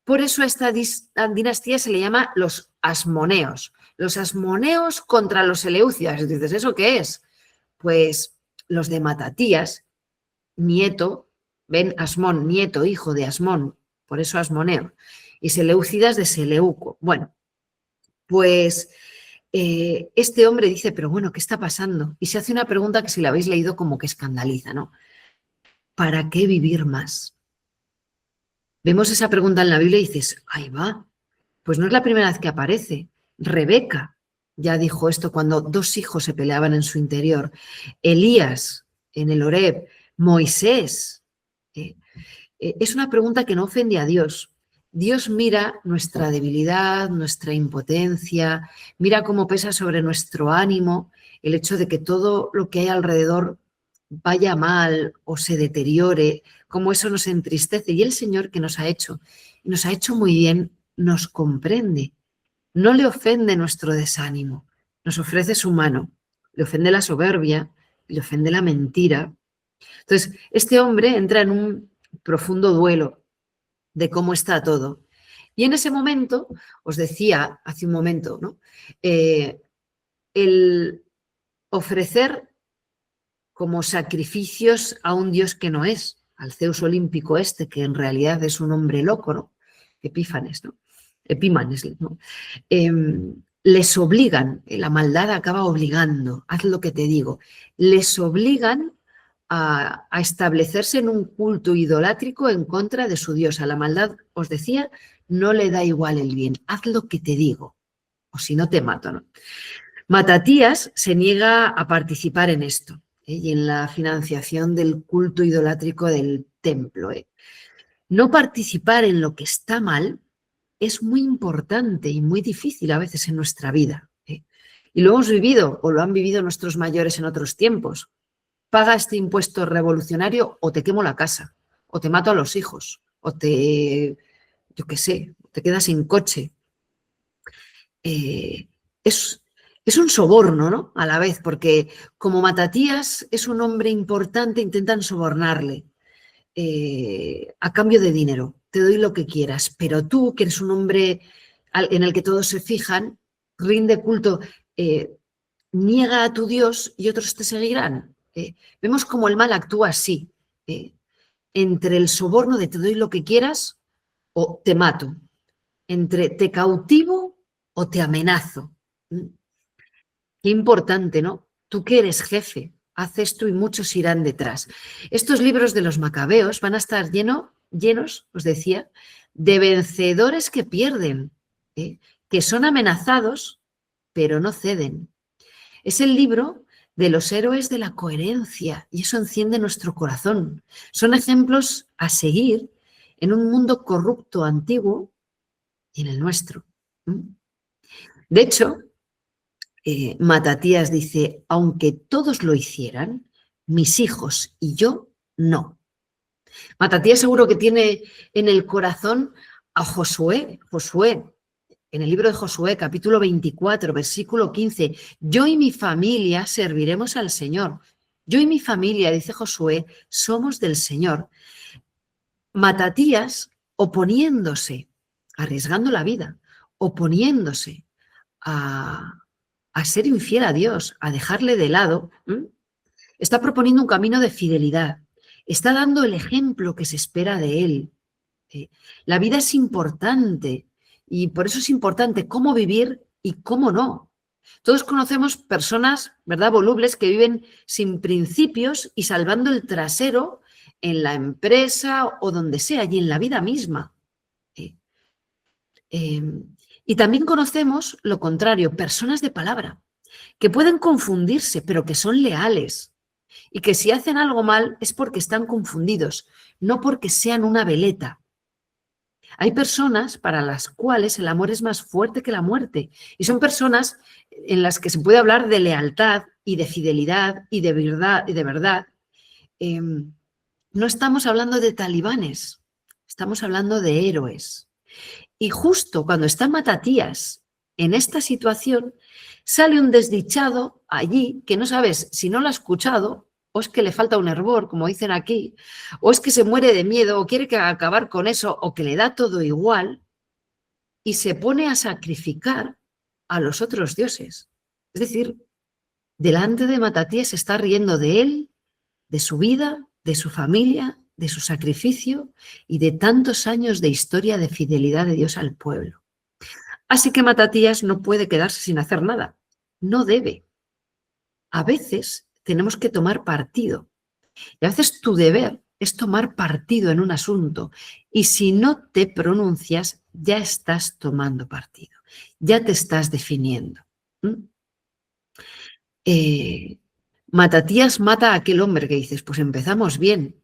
A: Por eso a esta dinastía se le llama los asmoneos. Los asmoneos contra los seleucidas. Dices, ¿eso qué es? Pues los de Matatías, nieto, ven, Asmón, nieto, hijo de Asmón, por eso asmoneo, y seleucidas de Seleuco. Bueno, pues este hombre dice, pero bueno, ¿qué está pasando? Y se hace una pregunta que si la habéis leído como que escandaliza, ¿no? ¿Para qué vivir más? Vemos esa pregunta en la Biblia y dices, ahí va, pues no es la primera vez que aparece. Rebeca ya dijo esto cuando dos hijos se peleaban en su interior. Elías en el Horeb, Moisés. Es una pregunta que no ofende a Dios. Dios mira nuestra debilidad, nuestra impotencia, mira cómo pesa sobre nuestro ánimo el hecho de que todo lo que hay alrededor vaya mal o se deteriore, cómo eso nos entristece. Y el Señor que nos ha hecho muy bien, nos comprende. No le ofende nuestro desánimo, nos ofrece su mano. Le ofende la soberbia, le ofende la mentira. Entonces, este hombre entra en un profundo duelo de cómo está todo. Y en ese momento, os decía hace un momento, ¿no? el ofrecer como sacrificios a un dios que no es, al Zeus olímpico este, que en realidad es un hombre loco, ¿no? Epífanes, ¿no? Epímanes, ¿no? Les obligan, la maldad acaba obligando, haz lo que te digo, les obligan a establecerse en un culto idolátrico en contra de su dios. A la maldad, os decía, no le da igual el bien, haz lo que te digo, o si no te mato, ¿no? Matatías se niega a participar en esto y en la financiación del culto idolátrico del templo. No participar en lo que está mal es muy importante y muy difícil a veces en nuestra vida. Y lo hemos vivido o lo han vivido nuestros mayores en otros tiempos. Paga este impuesto revolucionario o te quemo la casa, o te mato a los hijos, o yo qué sé, te quedas sin coche. Es un soborno, ¿no? A la vez, porque como Matatías es un hombre importante, intentan sobornarle a cambio de dinero. Te doy lo que quieras, pero tú, que eres un hombre en el que todos se fijan, rinde culto, niega a tu Dios y otros te seguirán. Vemos cómo el mal actúa así, entre el soborno de te doy lo que quieras o te mato, entre te cautivo o te amenazo. Qué importante, ¿no? Tú que eres jefe, haz esto y muchos irán detrás. Estos libros de los macabeos van a estar llenos, os decía, de vencedores que pierden, que son amenazados, pero no ceden. Es el libro de los héroes de la coherencia y eso enciende nuestro corazón. Son ejemplos a seguir en un mundo corrupto, antiguo y en el nuestro. De hecho, Matatías dice, aunque todos lo hicieran, mis hijos y yo no. Matatías seguro que tiene en el corazón a Josué, en el libro de Josué, capítulo 24, versículo 15, yo y mi familia serviremos al Señor. Yo y mi familia, dice Josué, somos del Señor. Matatías oponiéndose, arriesgando la vida, oponiéndose a ser infiel a Dios, a dejarle de lado, está proponiendo un camino de fidelidad, está dando el ejemplo que se espera de él. La vida es importante y por eso es importante cómo vivir y cómo no. Todos conocemos personas, ¿verdad?, volubles que viven sin principios y salvando el trasero en la empresa o donde sea, y en la vida misma. Y también conocemos lo contrario, personas de palabra, que pueden confundirse, pero que son leales. Y que si hacen algo mal es porque están confundidos, no porque sean una veleta. Hay personas para las cuales el amor es más fuerte que la muerte. Y son personas en las que se puede hablar de lealtad y de fidelidad y de verdad. No estamos hablando de talibanes, estamos hablando de héroes. Y justo cuando está Matatías en esta situación, sale un desdichado allí que no sabes si no lo ha escuchado, o es que le falta un hervor, como dicen aquí, o es que se muere de miedo, o quiere acabar con eso, o que le da todo igual, y se pone a sacrificar a los otros dioses. Es decir, delante de Matatías se está riendo de él, de su vida, de su familia, de su sacrificio y de tantos años de historia de fidelidad de Dios al pueblo. Así que Matatías no puede quedarse sin hacer nada. No debe. A veces tenemos que tomar partido. Y a veces tu deber es tomar partido en un asunto. Y si no te pronuncias, ya estás tomando partido. Ya te estás definiendo. Matatías mata a aquel hombre que dices, pues empezamos bien.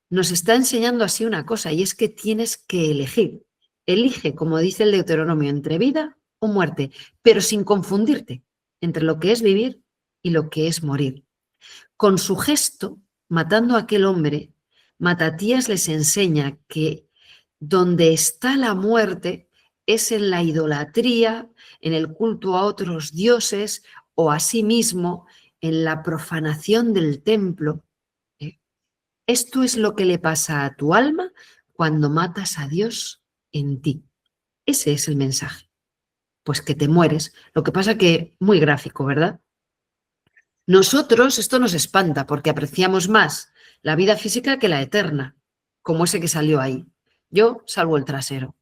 A: Nos está enseñando así una cosa, y es que tienes que elegir. Elige, como dice el Deuteronomio, entre vida o muerte, pero sin confundirte entre lo que es vivir y lo que es morir. Con su gesto, matando a aquel hombre, Matatías les enseña que donde está la muerte es en la idolatría, en el culto a otros dioses o a sí mismo, en la profanación del templo. Esto es lo que le pasa a tu alma cuando matas a Dios en ti. Ese es el mensaje. pues que te mueres. Lo que pasa que muy gráfico, ¿verdad? Nosotros, esto nos espanta porque apreciamos más la vida física que la eterna, como ese que salió ahí. Yo salvo el trasero.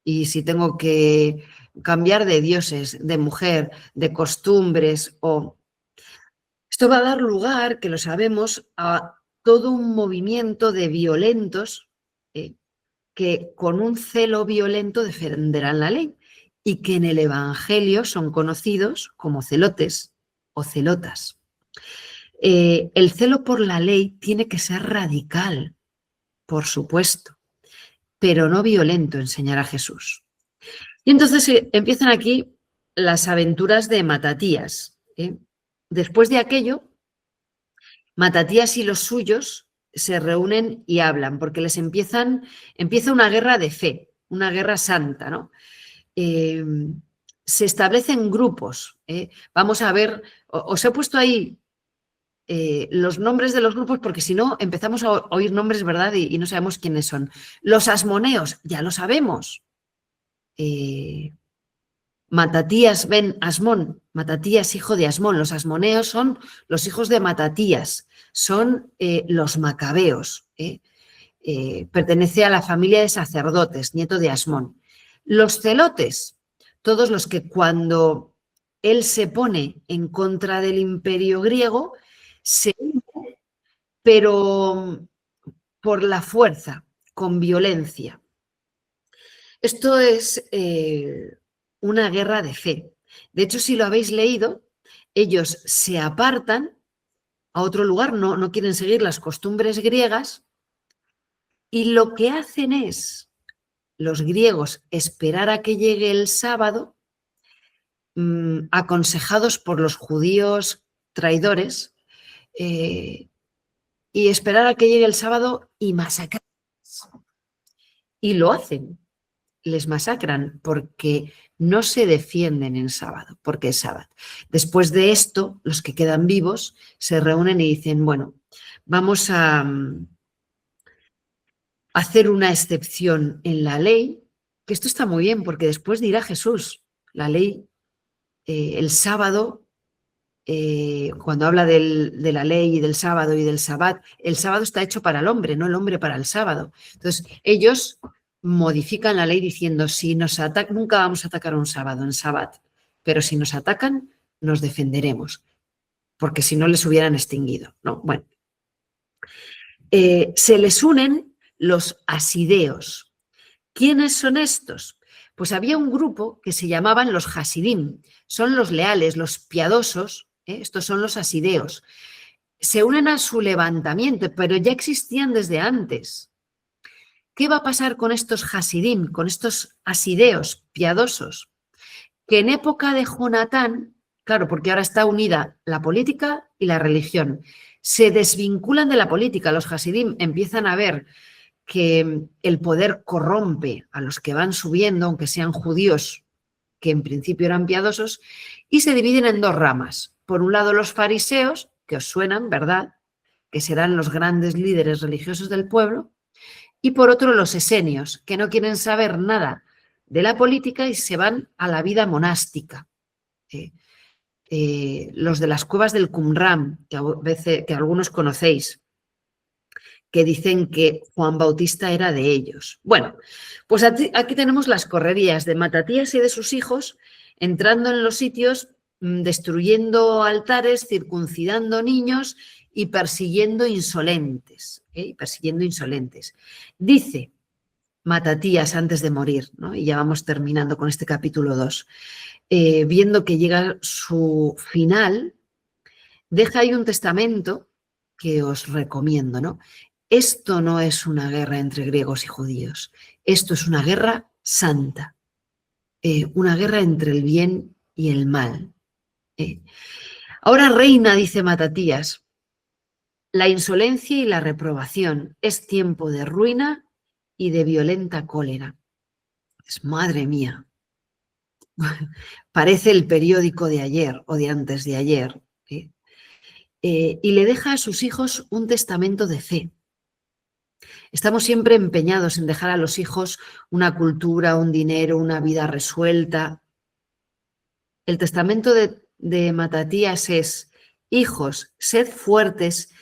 A: Y si tengo que cambiar de dioses, de mujer, de costumbres, o esto va a dar lugar, que lo sabemos, a todo un movimiento de violentos que con un celo violento defenderán la ley y que en el Evangelio son conocidos como celotes o celotas. El celo por la ley tiene que ser radical, por supuesto, pero no violento, enseñará Jesús. Y entonces empiezan aquí las aventuras de Matatías. Después de aquello, Matatías y los suyos se reúnen y hablan, porque empieza una guerra de fe, una guerra santa, ¿no? Se establecen grupos. Vamos a ver, os he puesto ahí los nombres de los grupos porque si no empezamos a oír nombres, ¿verdad? Y no sabemos quiénes son. Los asmoneos, ya lo sabemos. Matatías ben Asmón, Matatías hijo de Asmón. Los asmoneos son los hijos de Matatías, son los macabeos. Pertenece a la familia de sacerdotes, nieto de Asmón. Los celotes, todos los que cuando él se pone en contra del imperio griego, se une, pero por la fuerza, con violencia. Esto es una guerra de fe. De hecho, si lo habéis leído, ellos se apartan a otro lugar, no quieren seguir las costumbres griegas y lo que hacen es, los griegos, esperar a que llegue el sábado, aconsejados por los judíos traidores, y esperar a que llegue el sábado y masacrar. Y lo hacen. Les masacran porque no se defienden en sábado, porque es sábado. Después de esto, los que quedan vivos se reúnen y dicen, bueno, vamos a hacer una excepción en la ley, que esto está muy bien, porque después dirá Jesús, la ley, el sábado, cuando habla de la ley y del sábado y del sabbat, el sábado está hecho para el hombre, no el hombre para el sábado. Entonces, ellos modifican la ley diciendo, si nos atacan, nunca vamos a atacar un sábado en sabbat, pero si nos atacan, nos defenderemos, porque si no les hubieran extinguido, ¿no? Bueno, se les unen los asideos. ¿Quiénes son estos? Pues había un grupo que se llamaban los hasidim, son los leales, los piadosos, estos son los asideos. Se unen a su levantamiento, pero ya existían desde antes. ¿Qué va a pasar con estos hasidim, con estos asideos piadosos? Que en época de Jonatán, claro, porque ahora está unida la política y la religión, se desvinculan de la política. Los hasidim empiezan a ver que el poder corrompe a los que van subiendo, aunque sean judíos, que en principio eran piadosos, y se dividen en dos ramas. Por un lado, los fariseos, que os suenan, ¿verdad?, que serán los grandes líderes religiosos del pueblo, y por otro, los esenios, que no quieren saber nada de la política y se van a la vida monástica. Los de las cuevas del Qumran, que algunos conocéis, que dicen que Juan Bautista era de ellos. Bueno, pues aquí tenemos las correrías de Matatías y de sus hijos entrando en los sitios, destruyendo altares, circuncidando niños y persiguiendo insolentes. Dice Matatías antes de morir, ¿no? Y ya vamos terminando con este capítulo 2, viendo que llega su final, deja ahí un testamento que os recomiendo, ¿no? Esto no es una guerra entre griegos y judíos, esto es una guerra santa, una guerra entre el bien y el mal. Ahora reina, dice Matatías, la insolencia y la reprobación, es tiempo de ruina y de violenta cólera. Madre mía, parece el periódico de ayer o de antes de ayer. Y le deja a sus hijos un testamento de fe. Estamos siempre empeñados en dejar a los hijos una cultura, un dinero, una vida resuelta. El testamento de Matatías es: hijos, sed fuertes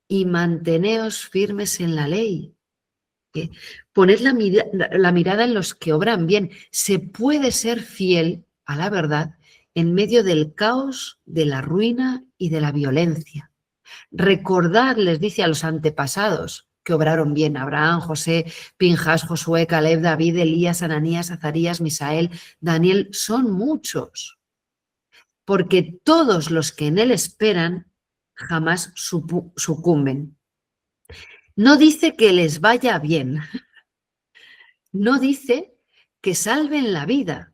A: y manteneos firmes en la ley. Poned la mirada en los que obran bien. Se puede ser fiel a la verdad en medio del caos, de la ruina y de la violencia. Recordad, les dice a los antepasados, que obraron bien: Abraham, José, Pinjas, Josué, Caleb, David, Elías, Ananías, Azarías, Misael, Daniel. Son muchos, porque todos los que en él esperan jamás sucumben. No dice que les vaya bien, no dice que salven la vida,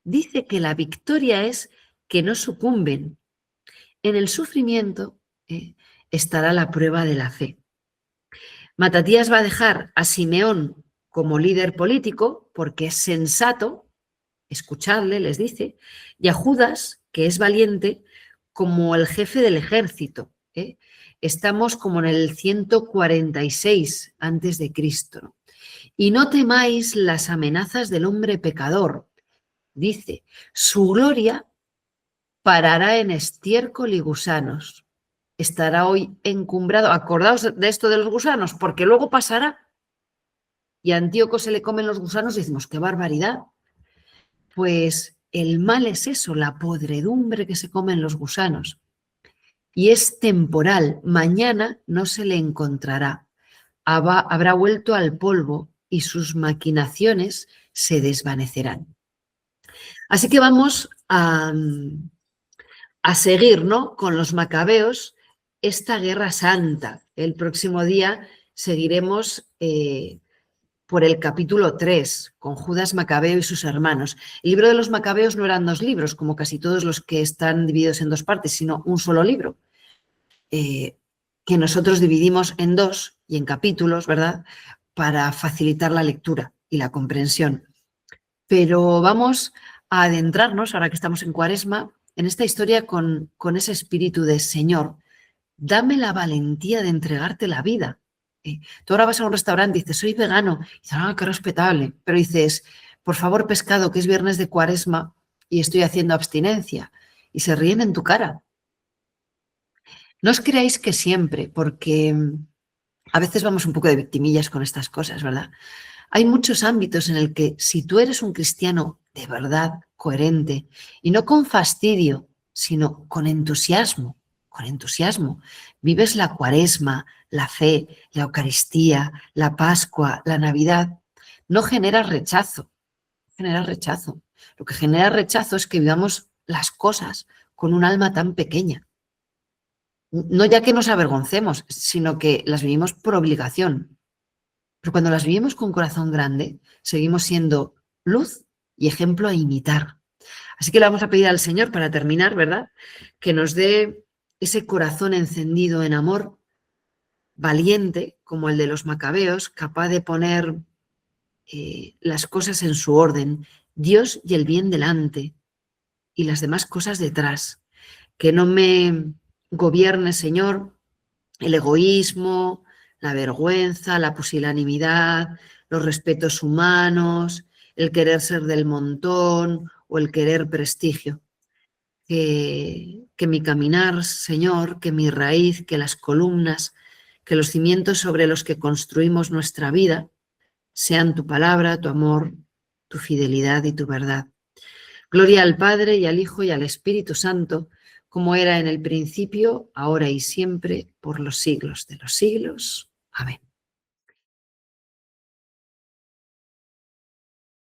A: dice que la victoria es que no sucumben. En el sufrimiento estará la prueba de la fe. Matatías va a dejar a Simeón como líder político porque es sensato, escucharle, les dice, y a Judas, que es valiente, como el jefe del ejército. Estamos como en el 146 antes de Cristo. Y no temáis las amenazas del hombre pecador. Dice, su gloria parará en estiércol y gusanos. Estará hoy encumbrado. Acordaos de esto de los gusanos, porque luego pasará. Y a Antíoco se le comen los gusanos y decimos, ¡qué barbaridad! Pues el mal es eso, la podredumbre que se comen los gusanos. Y es temporal. Mañana no se le encontrará. Habrá vuelto al polvo y sus maquinaciones se desvanecerán. Así que vamos a seguir, ¿no?, con los macabeos esta guerra santa. El próximo día seguiremos por el capítulo 3, con Judas Macabeo y sus hermanos. El libro de los macabeos no eran 2 libros, como casi todos los que están divididos en 2 partes, sino un solo libro, que nosotros dividimos en 2 y en capítulos, ¿verdad?, para facilitar la lectura y la comprensión. Pero vamos a adentrarnos, ahora que estamos en Cuaresma, en esta historia con ese espíritu de: Señor, dame la valentía de entregarte la vida. Tú ahora vas a un restaurante y dices, soy vegano. Y dices, qué respetable. Pero dices, por favor, pescado, que es viernes de Cuaresma y estoy haciendo abstinencia. Y se ríen en tu cara. No os creáis que siempre, porque a veces vamos un poco de victimillas con estas cosas, ¿verdad? Hay muchos ámbitos en el que, si tú eres un cristiano de verdad, coherente, y no con fastidio, sino con entusiasmo, vives la Cuaresma, la fe, la Eucaristía, la Pascua, la Navidad, no generas rechazo, Lo que genera rechazo es que vivamos las cosas con un alma tan pequeña. No ya que nos avergoncemos, sino que las vivimos por obligación. Pero cuando las vivimos con corazón grande, seguimos siendo luz y ejemplo a imitar. Así que le vamos a pedir al Señor, para terminar, ¿verdad?, que nos dé ese corazón encendido en amor, valiente, como el de los macabeos, capaz de poner las cosas en su orden, Dios y el bien delante y las demás cosas detrás. Que no me gobierne, Señor, el egoísmo, la vergüenza, la pusilanimidad, los respetos humanos, el querer ser del montón o el querer prestigio. Que mi caminar, Señor, que mi raíz, que las columnas, que los cimientos sobre los que construimos nuestra vida sean tu palabra, tu amor, tu fidelidad y tu verdad. Gloria al Padre y al Hijo y al Espíritu Santo, como era en el principio, ahora y siempre, por los siglos de los siglos. Amén.